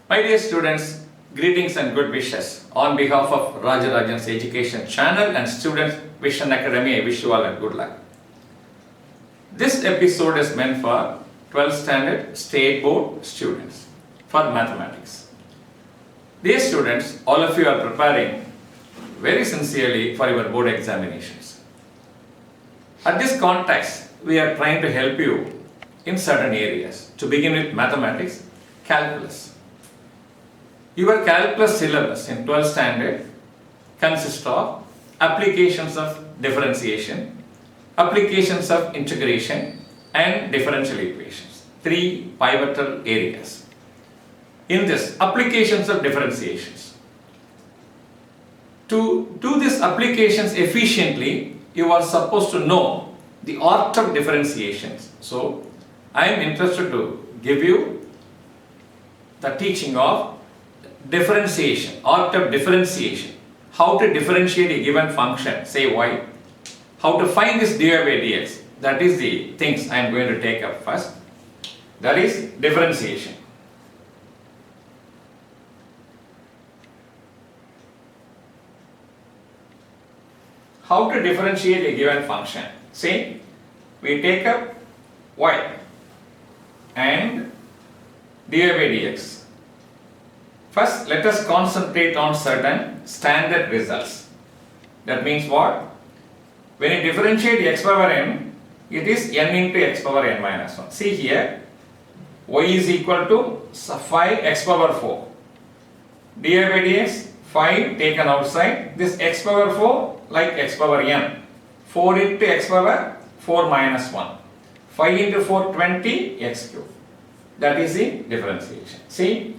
My dear students, greetings and good wishes. On behalf of Rajarajan's Education Channel and Students Vision Academy, I wish you all a good luck. This episode is meant for 12th standard state board students for mathematics. Dear students, all of you are preparing very sincerely for your board examinations. At this context, we are trying to help you in certain areas. To begin with mathematics, calculus. Your calculus syllabus in 12th standard consists of applications of differentiation, applications of integration and differential equations. Three pivotal areas. In this, applications of differentiations. To do these applications efficiently, you are supposed to know the art of differentiations. So, I am interested to give you the teaching of differentiation, art of differentiation, how to differentiate a given function, say y, how to find this dy by dx, that is the things I am going to take up first, that is differentiation. How to differentiate a given function, say we take up y and dy by dx. First, let us concentrate on certain standard results. That means what? When you differentiate x power n, it is n into x power n minus 1. See here, y is equal to 5x power 4. dy by dx, 5 taken outside. This x power 4 like x power n. 4 into x power 4 minus 1. 5 into 4, 20 x cube. That is the differentiation. See,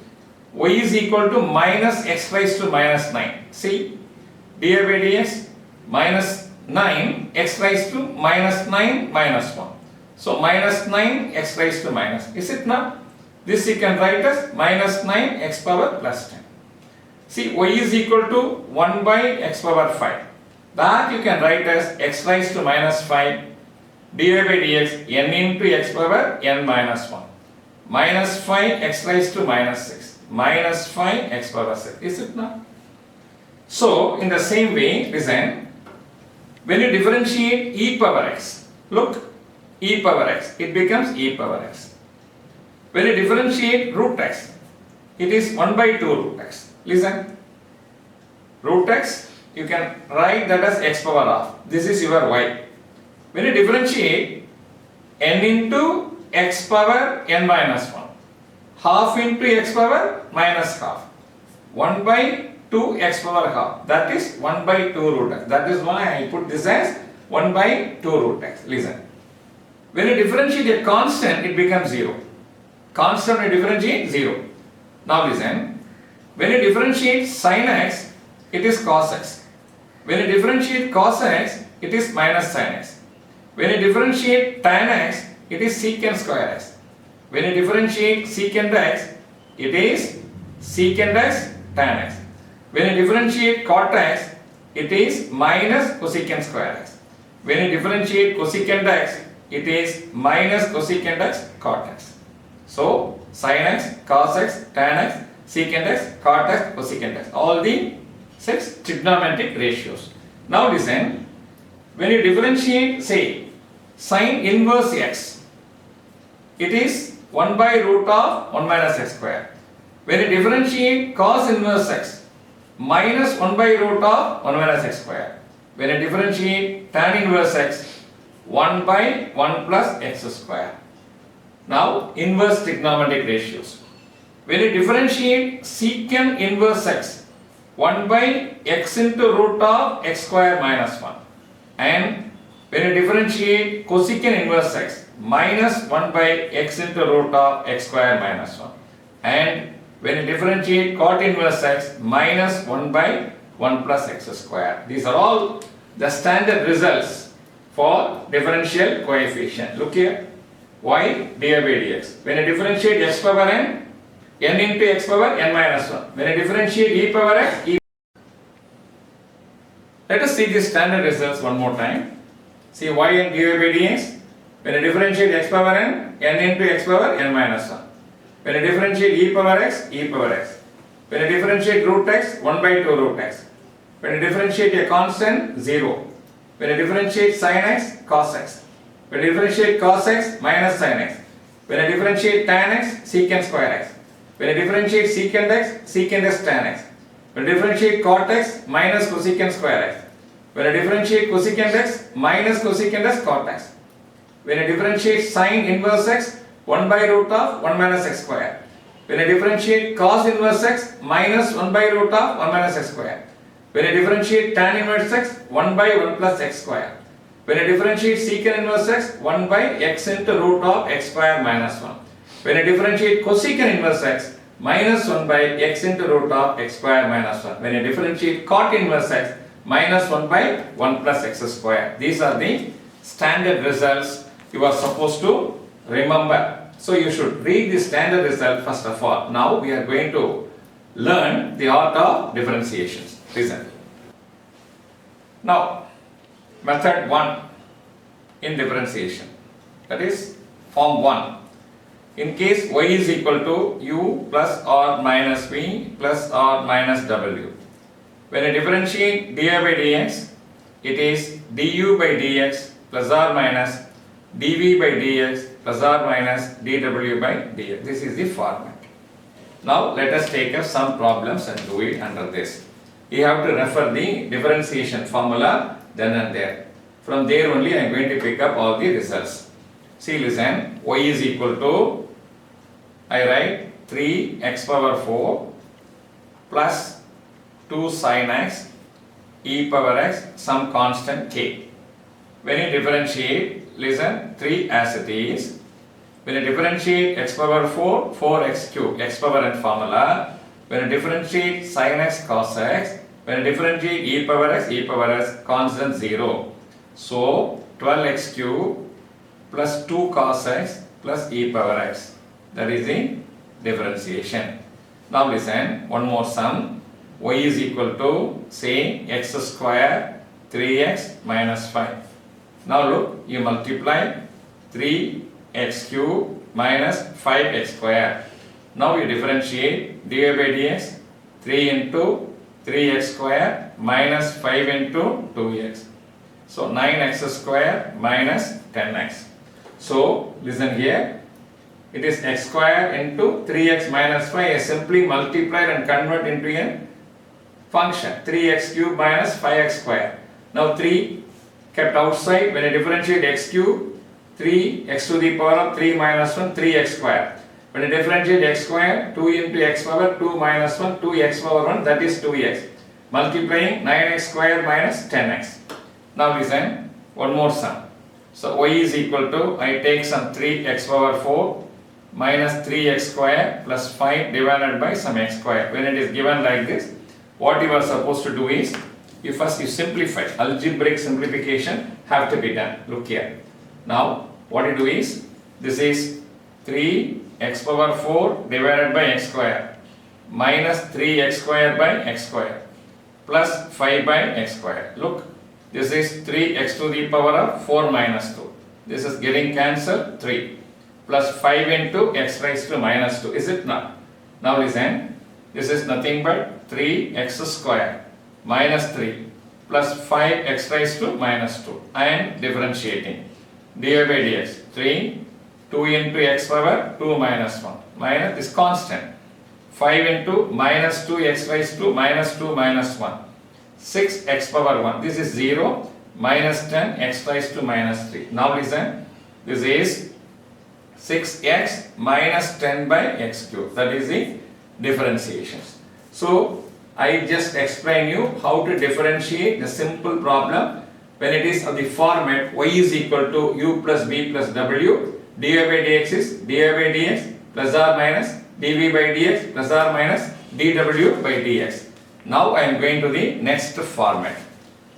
y is equal to minus x raised to minus 9. See, dy by dx minus 9 x raised to minus 9 minus 1. So, minus 9 x raised to minus. Is it not? This you can write as minus 9 x power plus 10. See, y is equal to 1 by x power 5. That you can write as x raised to minus 5 dy by dx n into x power n minus 1. Minus 5 x raised to minus 6. Minus 5 x power 6. Is it not? So, in the same way, listen, when you differentiate e power x, look, e power x, it becomes e power x. When you differentiate root x, it is 1 by 2 root x. Listen, root x, you can write that as x power half. This is your y. When you differentiate n into x power n minus 1, half into x power minus half, 1 by 2 x power half, that is 1 by 2 root x. That is why I put this as 1 by 2 root x. Listen, when you differentiate a constant, it becomes 0. Constant when you differentiate, 0. Now listen, when you differentiate sin x, it is cos x. When you differentiate cos x, it is minus sin x. When you differentiate tan x, it is secant square x. When you differentiate secant x, it is secant x tan x. When you differentiate cot x, it is minus cosecant square x. When you differentiate cosecant x, it is minus cosecant x cot x. So, sin x, cos x, tan x, secant x, cot x, cosecant x. All the 6 trigonometric ratios. Now listen, when you differentiate, say, sin inverse x, it is 1 by root of 1 minus x square. When you differentiate cos inverse x, minus 1 by root of 1 minus x square. When you differentiate tan inverse x, 1 by 1 plus x square. Now, inverse trigonometric ratios. When you differentiate secant inverse x, 1 by x into root of x square minus 1. And when you differentiate cosecant inverse x, minus 1 by x into root of x square minus 1. And when you differentiate cot inverse x, minus 1 by 1 plus x square. These are all the standard results for differential coefficient. Look here, y dy by dx. When you differentiate x power n, n into x power n minus 1. When you differentiate e power x, e. Let us see the standard results one more time. See y and dy by dx. When you differentiate x power n, n into x power n minus 1. When I differentiate e power x, e power x. When I differentiate root x, 1 by 2 root x. When I differentiate a constant, 0. When I differentiate sin x, cos x. When I differentiate cos x, minus sin x. When I differentiate tan x, secant square x. When I differentiate secant x, secant s tan x. When I differentiate cot x, minus cosecant square x. When I differentiate cosecant x, minus cosecant s cot x. When I differentiate sin inverse x, 1 by root of 1 minus x square. When I differentiate cos inverse x, minus 1 by root of 1 minus x square. When I differentiate tan inverse x, 1 by 1 plus x square. When I differentiate secant inverse x, 1 by x into root of x square minus 1. When I differentiate cosecant inverse x, minus 1 by x into root of x square minus 1. When I differentiate cot inverse x, minus 1 by 1 plus x square. These are the standard results you are supposed to remember. So you should read the standard result first of all. Now we are going to learn the art of differentiations. Listen. Now, method 1 in differentiation, that is form 1. In case y is equal to u plus or minus v plus or minus w. When I differentiate dy by dx, it is du by dx plus or minus dv by dx plus or minus dw by dx. This is the format. Now let us take up some problems and do it under this. You have to refer the differentiation formula then and there. From there only I am going to pick up all the results. See, listen, y is equal to, I write 3x power 4 plus 2 sin x e power x some constant k. When you differentiate, listen, 3 as it is. When I differentiate x power 4, 4x cube, x power n formula. When I differentiate sin x cos x, when I differentiate e power x constant 0. So 12x cube plus 2 cos x plus e power x. That is the differentiation. Now listen, one more sum. Y is equal to, say, x square 3x minus 5. Now look, you multiply 3x cube minus 5x square. Now you differentiate dy by dx, 3 into 3x square minus 5 into 2x. So 9x square minus 10x. So listen here, it is x square into 3x minus 5. I simply multiply and convert into a function, 3x cube minus 5x square. Now 3 kept outside. When I differentiate x cube, 3x to the power of 3 minus 1, 3x square. When I differentiate x square, 2 into x power 2 minus 1, 2x power 1, that is 2x. Multiplying 9x square minus 10x. Now listen, one more sum. So y is equal to, I take some 3x power 4 minus 3x square plus 5 divided by some x square. When it is given like this, what you are supposed to do is, you simplify. Algebraic simplification have to be done. Look here. Now, what you do is, this is 3x power 4 divided by x square minus 3x square by x square plus 5 by x square. Look, this is 3x to the power of 4 minus 2. This is getting cancelled, 3 plus 5 into x raised to minus 2. Is it not? Now listen, this is nothing but 3x square minus 3 plus 5x raised to minus 2. I am differentiating. dy by dx, 3, 2 into x power 2 minus 1 minus this constant. 5 into minus 2x raised to minus 2 minus 1. 6x power 1. This is 0 minus 10 x raised to minus 3. Now listen, this is 6x minus 10 by x cube. That is the differentiations. So I just explain you how to differentiate the simple problem when it is of the format y is equal to u plus b plus w. Dy by dx is dy by dx plus or minus dv by dx plus or minus dw by dx. Now I am going to the next format.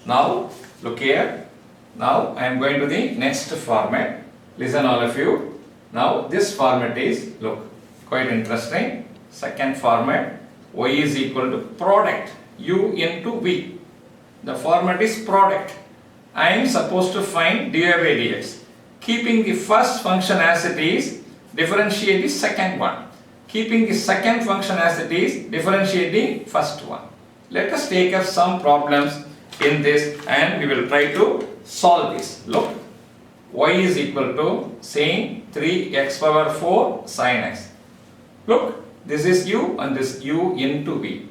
Now look here. Now I am going to the next format. Listen all of you. Now this format is, look, quite interesting. Second format, y is equal to product u into v. The format is product. I am supposed to find dy by dx. Keeping the first function as it is, differentiate the second one. keeping the second function as it is, differentiate the first one. Let us take up some problems in this and we will try to solve this. Look, y is equal to saying 3x power 4 sin x. Look, this is u and this u into v.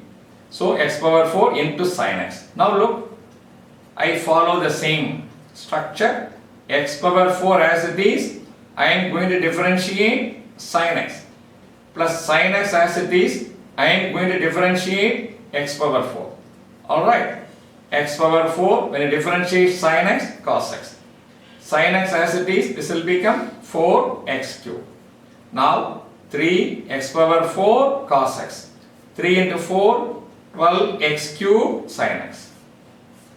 So x power 4 into sin x. Now look, I follow the same structure. X power 4 as it is, I am going to differentiate sin x. Plus sin x as it is, I am going to differentiate x power 4. Alright, x power 4, when you differentiate sin x, cos x. Sin x as it is, this will become 4x cube. Now 3x power 4 cos x. 3 into 4, 12x cube sin x.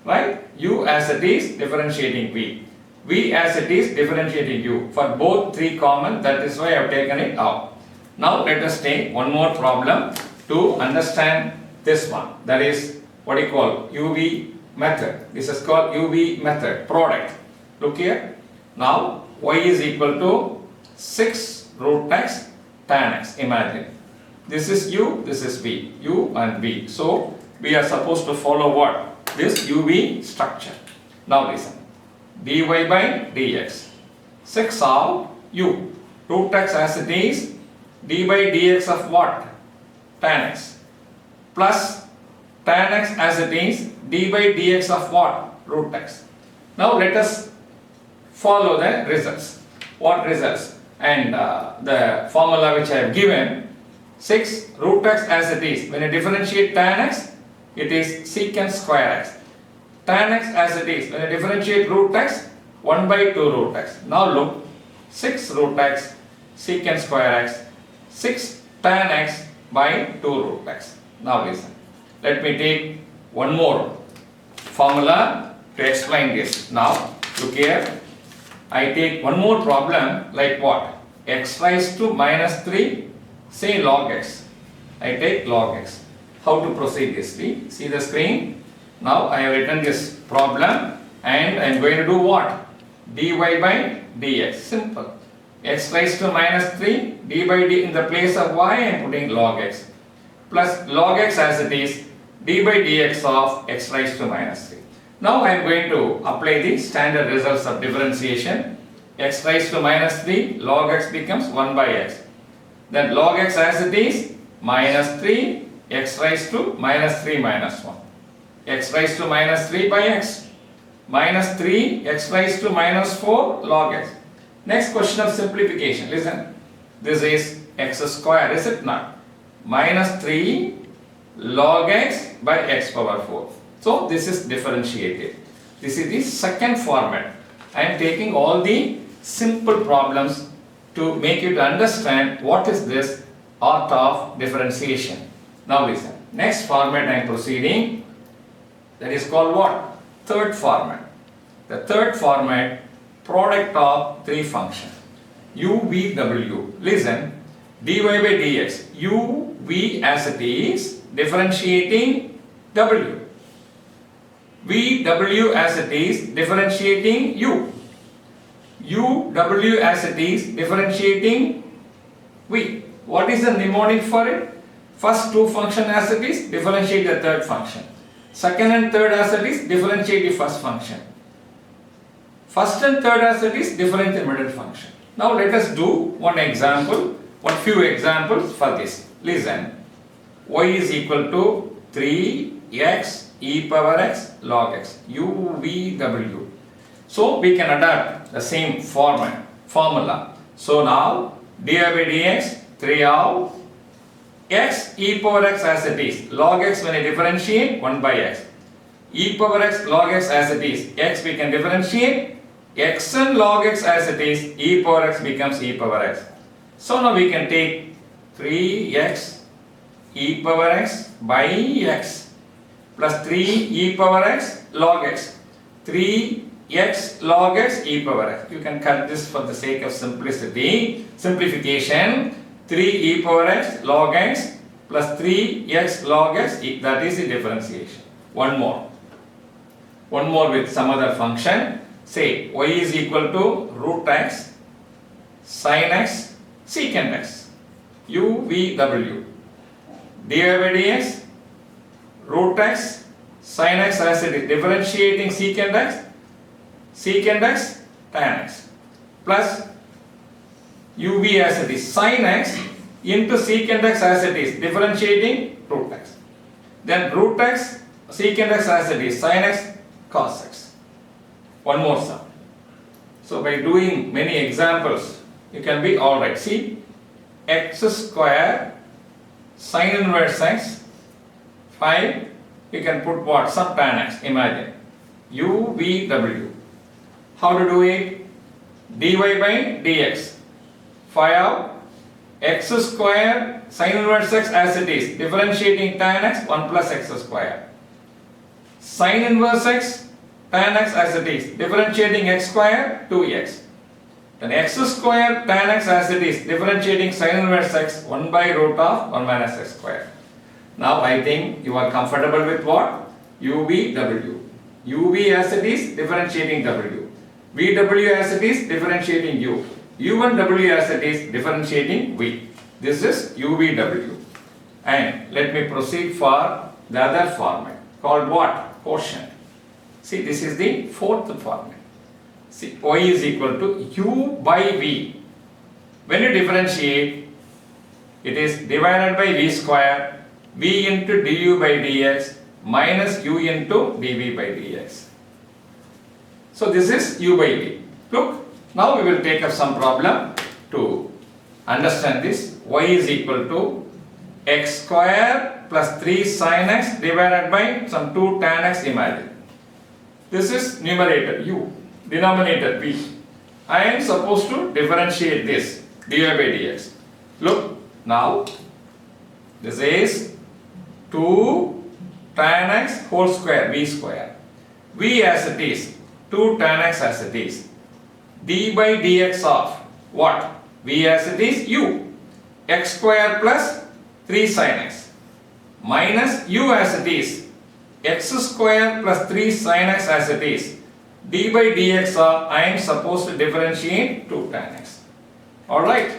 Right? U as it is, differentiating v. V as it is, differentiating u. For both 3 common, that is why I have taken it out. Now let us take one more problem to understand this one. That is what you call UV method. This is called UV method, product. Look here. Now y is equal to 6 root x tan x. Imagine. This is u, this is v. U and v. So we are supposed to follow what? This UV structure. Now listen. dy by dx. 6 of u. Root x as it is. D by dx of what? Tan x. Plus tan x as it is. D by dx of what? Root x. Now let us follow the results. What results? And the formula which I have given. 6 root x as it is. When you differentiate tan x, it is secant square x. Tan x as it is. When you differentiate root x, 1 by 2 root x. Now look, 6 root x secant square x, 6 tan x by 2 root x. Now listen. Let me take one more formula to explain this. Now look here. I take one more problem like what? X raised to minus 3, say log x. I take log x. How to proceed this? See the screen? Now I have written this problem and I am going to do what? dy by dx. Simple. X raised to minus 3, d by d in the place of y I am putting log x. Plus log x as it is, d by dx of x raised to minus 3. Now I am going to apply the standard results of differentiation. X raised to minus 3, log x becomes 1 by x. Then log x as it is, minus 3, x raised to minus 3 minus 1. X raised to minus 3 by x. Minus 3, x raised to minus 4, log x. Next question of simplification. Listen. This is x square, is it not? Minus 3 log x by x power 4. So this is differentiated. This is the second format. I am taking all the simple problems to make you to understand what is this art of differentiation. Now listen. Next format I am proceeding. That is called what? Third format. The third format, product of 3 functions. u, v, w. Listen. dy by dx. u, v as it is, differentiating w. v, w as it is, differentiating u. u, w as it is, differentiating v. What is the mnemonic for it? First 2 function as it is, differentiate the third function. Second and third as it is, differentiate the first function. First and third as it is, differentiate the middle function. Now let us do one example, one few examples for this. Listen. Y is equal to 3x e power x log x. u, v, w. So we can adapt the same formula. So now dy by dx, 3 of x e power x as it is. Log x when I differentiate, 1 by x. E power x log x as it is. X we can differentiate. X and log x as it is. E power x becomes e power x. So now we can take 3x e power x by x plus 3 e power x log x. 3x log x e power x. You can cut this for the sake of simplicity. Simplification. 3 e power x log x plus 3x log x, that is the differentiation. One more with some other function. Say y is equal to root x sin x secant x. UVW. dy by dx, root x, sin x as it is, differentiating secant x, tan x, plus UV as it is, sin x into secant x as it is, differentiating root x. Then root x, secant x as it is, sin x, cos x. One more sum. So by doing many examples, you can be alright. See, x square sin inverse x, 5, you can put what? Some tan x, imagine. UVW. How to do it? dy by dx. 5 out, x square sin inverse x as it is, differentiating tan x, 1 plus x square. Sin inverse x, tan x as it is, differentiating x square, 2x. Then x square tan x as it is, differentiating sin inverse x, 1 by root of 1 minus x square. Now I think you are comfortable with what? UVW. UV as it is, differentiating W. VW as it is, differentiating U. U1W as it is, differentiating V. This is UVW. And let me proceed for the other format called what? Quotient. See, this is the fourth format. See, y is equal to u by v. When you differentiate, it is divided by v square, v into du by dx minus u into dv by dx. So this is u by v. Look, now we will take up some problem to understand this. Y is equal to x square plus 3 sin x divided by some 2 tan x, imagine. This is numerator u, denominator v. I am supposed to differentiate this dy by dx. Look, now this is 2 tan x whole square, v square. V as it is, 2 tan x as it is. d by dx of what? V as it is, u. X square plus 3 sin x minus u as it is, x square plus 3 sin x as it is. d by dx of I am supposed to differentiate 2 tan x. Alright.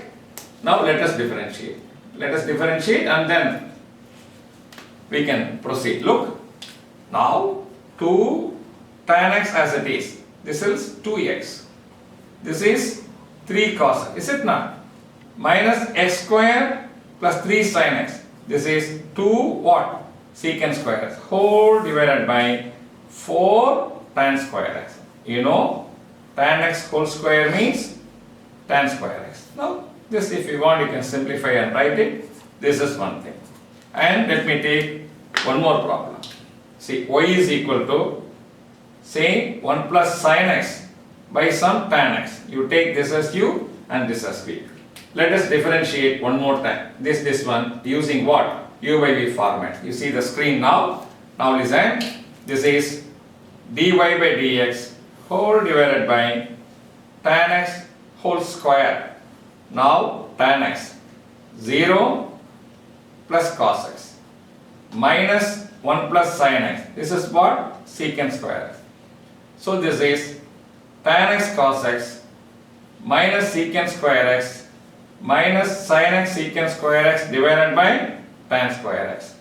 Now let us differentiate. Let us differentiate and then we can proceed. Look. Now 2 tan x as it is. This is 2x. This is 3 cos x. Is it not? Minus x square plus 3 sin x. This is 2 what? Secant square x whole divided by 4 tan square x. You know, tan x whole square means tan square x. Now, this if you want you can simplify and write it. This is one thing. And let me take one more problem. See, y is equal to say 1 plus sin x by some tan x. You take this as u and this as v. Let us differentiate one more time. This one using what? U by v format. You see the screen now. Now listen. This is dy by dx whole divided by tan x whole square. Now tan x 0 plus cos x minus 1 plus sin x. This is what? Secant square x. So this is tan x cos x minus secant square x minus sin x secant square x divided by tan square x.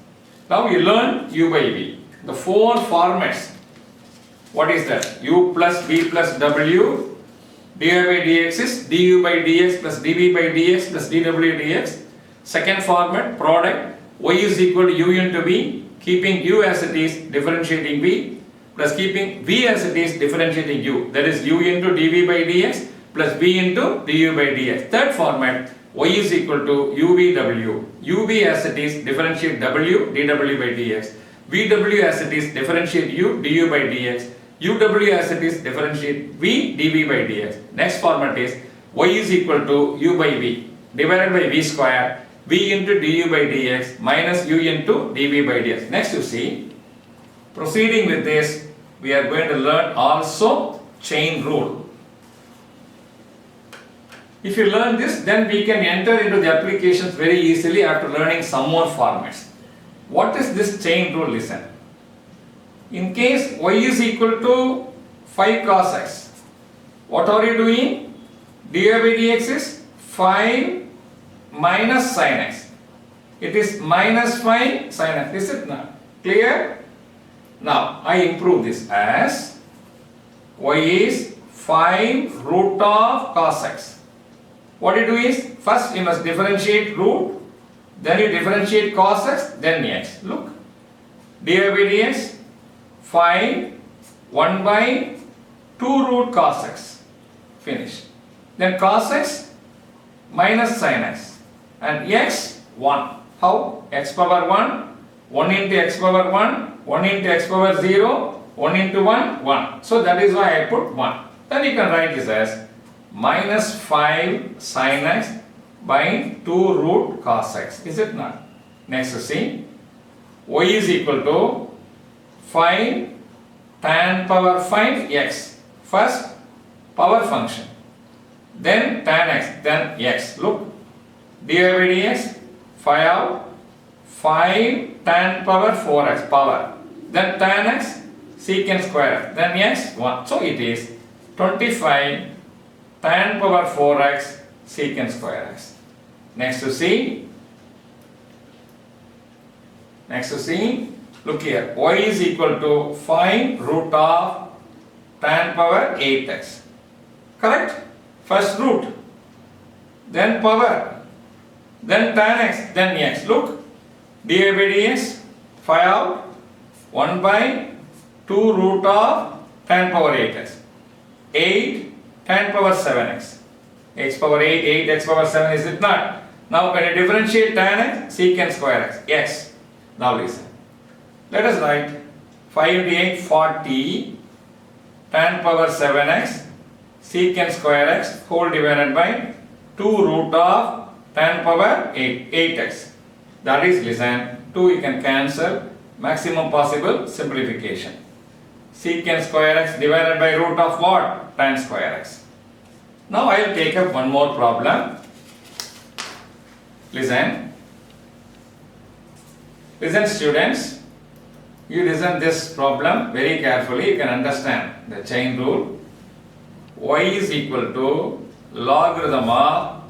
Now you learn u by v. The 4 formats. What is that? U plus v plus w. dy by dx is du by dx plus dv by dx plus dw dx. Second format, product. Y is equal to u into v. Keeping u as it is, differentiating v. Plus keeping v as it is, differentiating u. That is u into dv by dx plus v into du by dx. Third format, y is equal to uvw. uv as it is, differentiate w, dw by dx. vw as it is, differentiate u, du by dx. uw as it is, differentiate v, dv by dx. Next format is y is equal to u by v divided by v square, v into du by dx minus u into dv by dx. Next you see, proceeding with this, we are going to learn also chain rule. If you learn this, then we can enter into the applications very easily after learning some more formats. What is this chain rule? Listen. In case y is equal to 5 cos x, what are you doing? dy by dx is 5 minus sin x. It is minus 5 sin x. Is it not clear? Now I improve this as y is 5 root of cos x. What you do is, first you must differentiate root, then you differentiate cos x, then x. Look, dy by dx 5 1 by 2 root cos x. Finish. Then cos x minus sin x and x 1. How? X power 1, 1 into x power 1, 1 into x power 0, 1 into 1, 1. So that is why I put 1. Then you can write this as minus 5 sin x by 2 root cos x. Is it not? Next see, y is equal to 5 tan power 5 x. First power function, then tan x, then x. Look, dy by dx 5 out, 5 tan power 4x power, then tan x secant square x, then x 1. So it is 25 tan power 4x secant square x. Next to see, look here, y is equal to 5 root of tan power 8x. Correct? First root, then power, then tan x, then x. Look, dy by dx 5 out, 1 by 2 root of tan power 8x. 8 tan power 7x. X power 8, 8 x power 7, is it not? Now when you differentiate tan x, secant square x, x. Now listen. Let us write 5 into 8, 40 tan power 7x secant square x whole divided by 2 root of tan power 8x. That is, listen, 2 you can cancel, maximum possible simplification. Secant square x divided by root of what? Tan square x. Now I will take up one more problem. Listen students, you listen this problem very carefully, you can understand the chain rule. Y is equal to logarithm of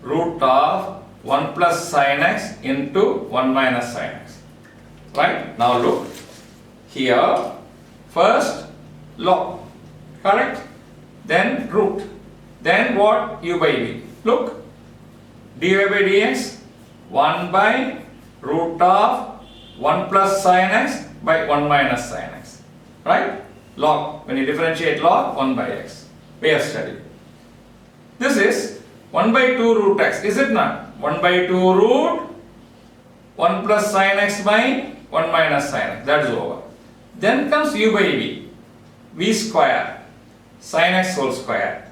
root of 1 plus sin x into 1 minus sin x. Right? Now look, here first log, correct? Then root, then what? U by v. Look, dy by dx 1 by root of 1 plus sin x by 1 minus sin x. Right? Log, when you differentiate log, 1 by x. We have studied. This is 1 by 2 root x, is it not? 1 by 2 root 1 plus sin x by 1 minus sin x. That is over. Then comes u by v. V square sin x whole square.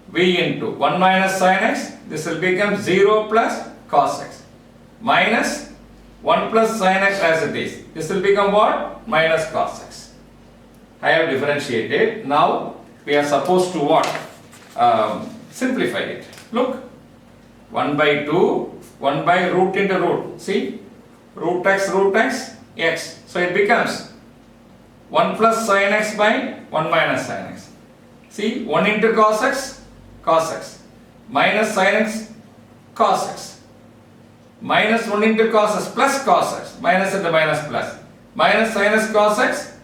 V into 1 minus sin x. This will become 0 plus cos x. Minus 1 plus sin x as it is. This will become what? Minus cos x. I have differentiated. Now we are supposed to what? Simplify it. Look, 1 by 2, 1 by root into root. See, root x, x. So it becomes 1 plus sin x by 1 minus sin x. See, 1 into cos x, minus sin x, cos x. Minus 1 into cos x plus cos x, minus into minus plus. Minus sin x cos x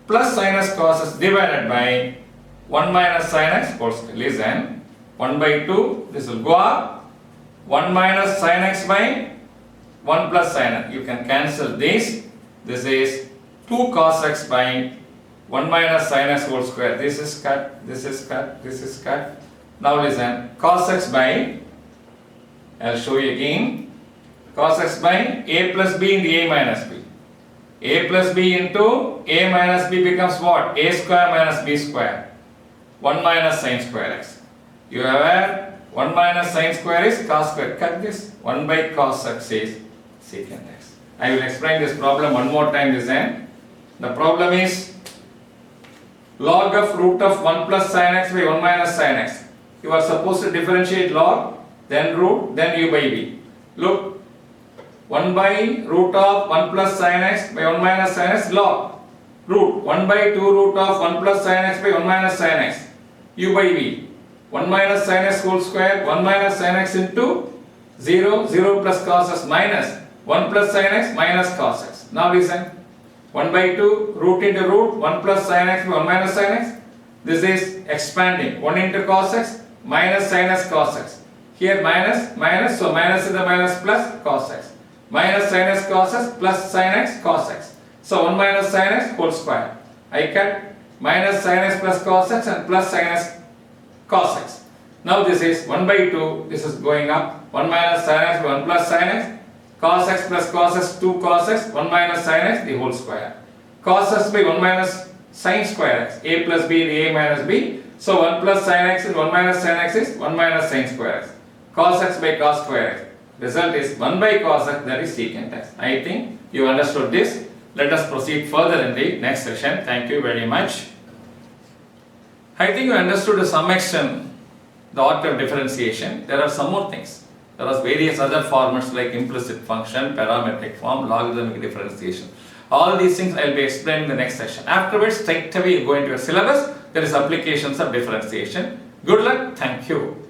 plus sin x cos x divided by 1 minus sin x whole square. Listen, 1 by 2, this will go up. 1 minus sin x by 1 plus sin x. You can cancel this. This is 2 cos x by 1 minus sin x whole square. This is cut, this is cut, this is cut. Now listen, cos x by, I will show you again, cos x by a plus b into a minus b. A plus b into a minus b becomes what? A square minus b square. 1 minus sin square x. You have 1 minus sin square is cos square. Cut this. 1 by cos x is secant x. I will explain this problem one more time. Listen. The problem is log of root of 1 plus sin x by 1 minus sin x. You are supposed to differentiate log, then root, then u by v. Look, 1 by root of 1 plus sin x by 1 minus sin x log. Root 1 by 2 root of 1 plus sin x by 1 minus sin x. U by v. 1 minus sin x whole square, 1 minus sin x into 0, 0 plus cos x minus 1 plus sin x minus cos x. Now listen, 1 by 2 root into root 1 plus sin x by 1 minus sin x. This is expanding 1 into cos x minus sin x cos x. Here minus, minus, so minus is the minus plus cos x. Minus sin x cos x plus sin x cos x. So 1 minus sin x whole square. I cut minus sin x plus cos x and plus sin x cos x. Now this is 1 by 2, this is going up. 1 minus sin x by 1 plus sin x. Cos x plus cos x 2 cos x 1 minus sin x the whole square. Cos x by 1 minus sin square x. A plus b the a minus b. So 1 plus sin x and 1 minus sin x is 1 minus sin square x. Cos x by cos square x. Result is 1 by cos x, that is secant x. I think you understood this. Let us proceed further in the next session. Thank you very much. I think you understood to some extent the art of differentiation. There are some more things. There are various other formats like implicit function, parametric form, logarithmic differentiation. All these things I will be explaining in the next session. Afterwards, straight away you go into your syllabus. There is applications of differentiation. Good luck. Thank you.